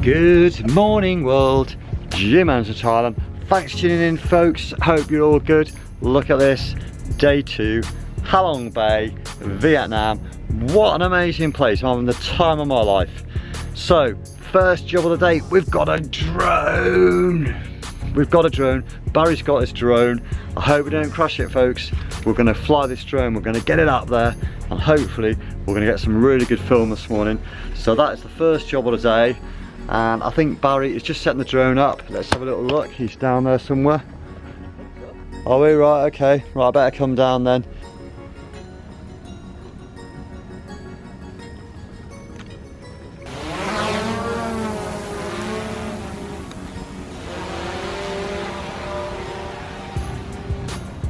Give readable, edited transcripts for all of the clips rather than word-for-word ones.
Good morning world, Jim and Thailand. Thanks for tuning in folks, hope you're all good. Look at this, day 2, Halong Bay, Vietnam. What an amazing place, I'm having the time of my life. So, first job of the day, we've got a drone. Barry's got this drone. I hope we don't crash it folks. We're gonna fly this drone, we're gonna get it up there, and hopefully we're gonna get some really good film this morning. So that is the first job of the day. And I think Barry is just setting the drone up. Let's have a little look. He's down there somewhere. Are we? Right, okay. Right, I better come down then.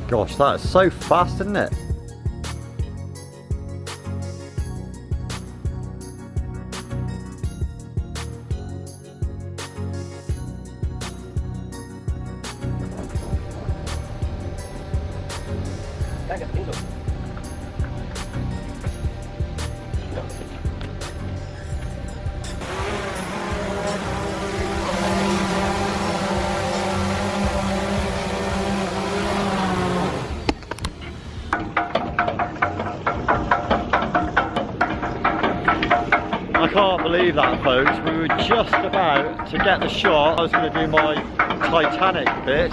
Gosh, that is so fast, isn't it? I can't believe that folks, we were just about to get the shot. I was going to do my Titanic bit.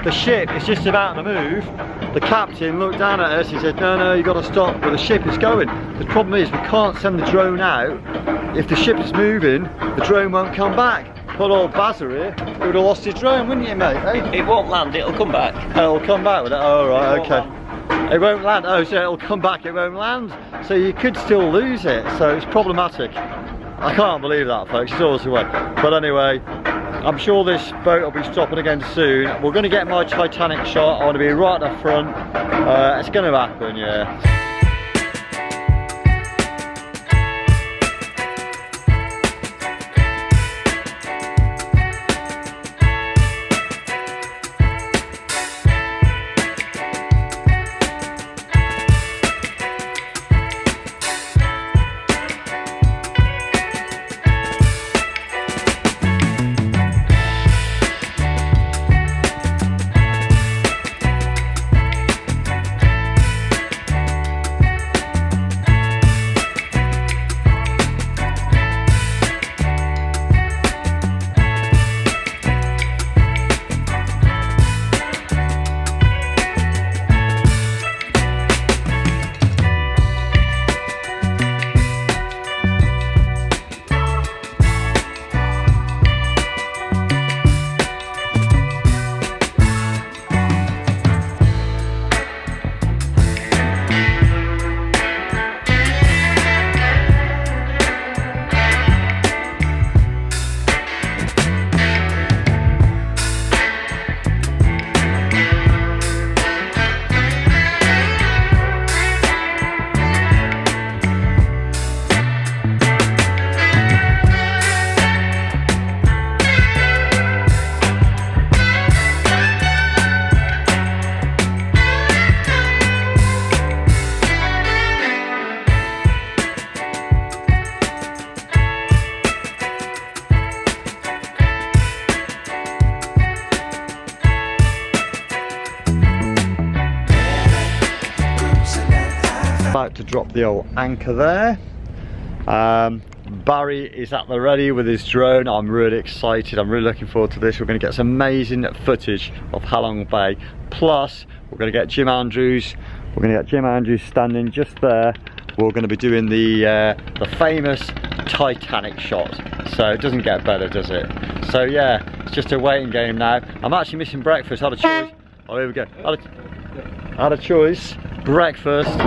The ship is just about to move. The captain looked down at us, he said no you got to stop, but the ship is going. The problem is we can't send the drone out. If the ship is moving, the drone won't come back. Poor old Bazza here, he would have lost his drone, wouldn't you mate? Eh? It won't land, it'll come back. Oh, it'll come back with it? Oh right, okay. It won't land, oh so it'll come back, it won't land. So you could still lose it, so it's problematic. I can't believe that folks, it's always the way. But anyway, I'm sure this boat will be stopping again soon. We're going to get my Titanic shot, I want to be right at the front. It's going to happen, yeah. About to drop the old anchor there. Barry is at the ready with his drone. I'm really excited, I'm really looking forward to this. We're going to get some amazing footage of Halong Bay, plus we're going to get Jim Andrews standing just there. We're going to be doing the famous Titanic shot, so it doesn't get better, does it? So yeah, it's just a waiting game now. I'm actually missing breakfast, had a choice. Oh, here we go. Had a choice, breakfast.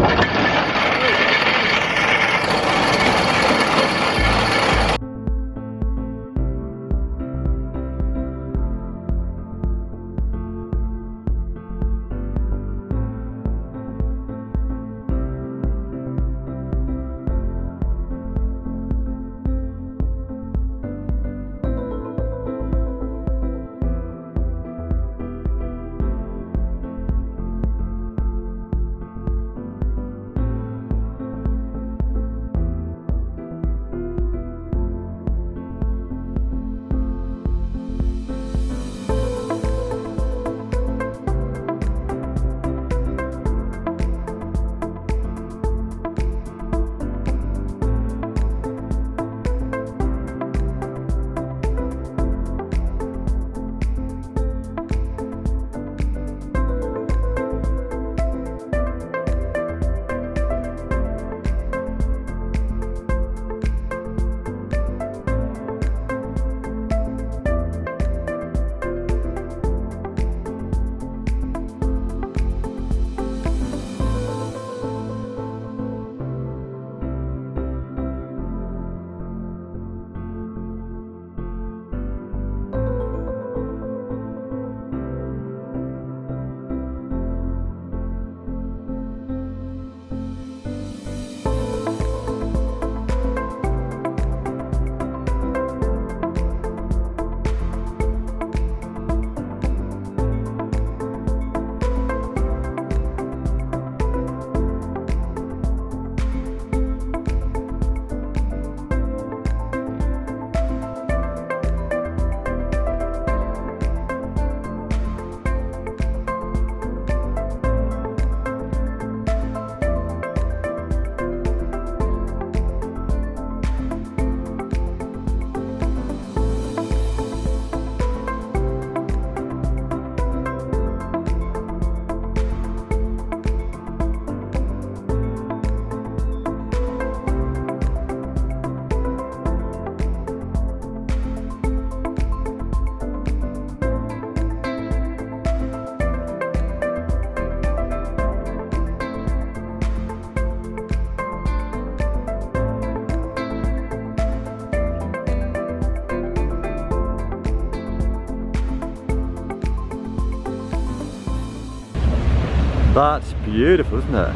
That's beautiful, isn't it?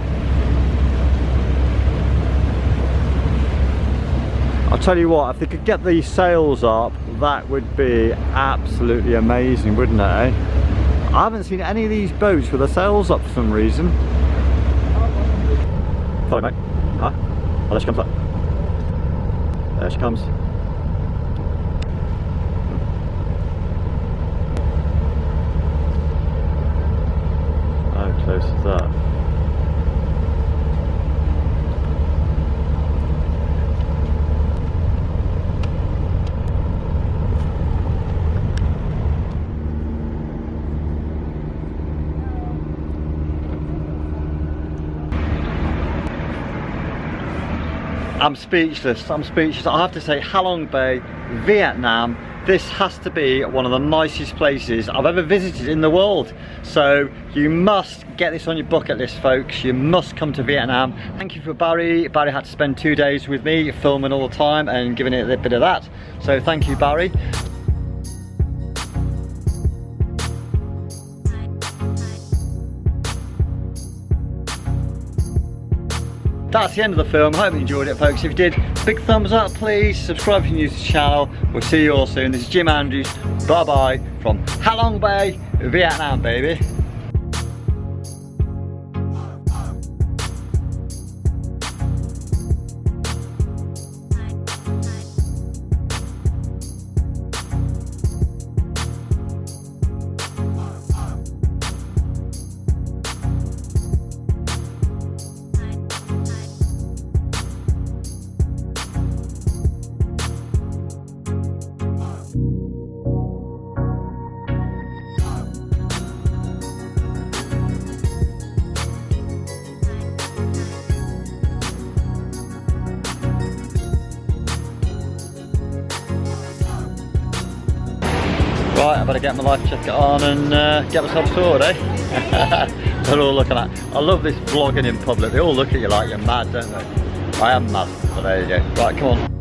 I'll tell you what, if they could get these sails up, that would be absolutely amazing, wouldn't it, eh? I haven't seen any of these boats with the sails up for some reason. Follow, mate. Huh? Oh, there she comes up. There she comes. How close is that? I'm speechless, I'm speechless. I have to say, Halong Bay, Vietnam, this has to be one of the nicest places I've ever visited in the world. So you must get this on your bucket list, folks. You must come to Vietnam. Thank you for Barry. Barry had to spend 2 days with me filming all the time and giving it a bit of that. So thank you, Barry. That's the end of the film. I hope you enjoyed it, folks. If you did, big thumbs up, please. Subscribe if you're new to the channel. We'll see you all soon. This is Jim Andrews. Bye bye from Halong Bay, Vietnam, baby. Right, I better get my life jacket on and get myself sorted, eh? They're all looking at. I love this vlogging in public. They all look at you like you're mad, don't they? I am mad, but there you go. Right, come on.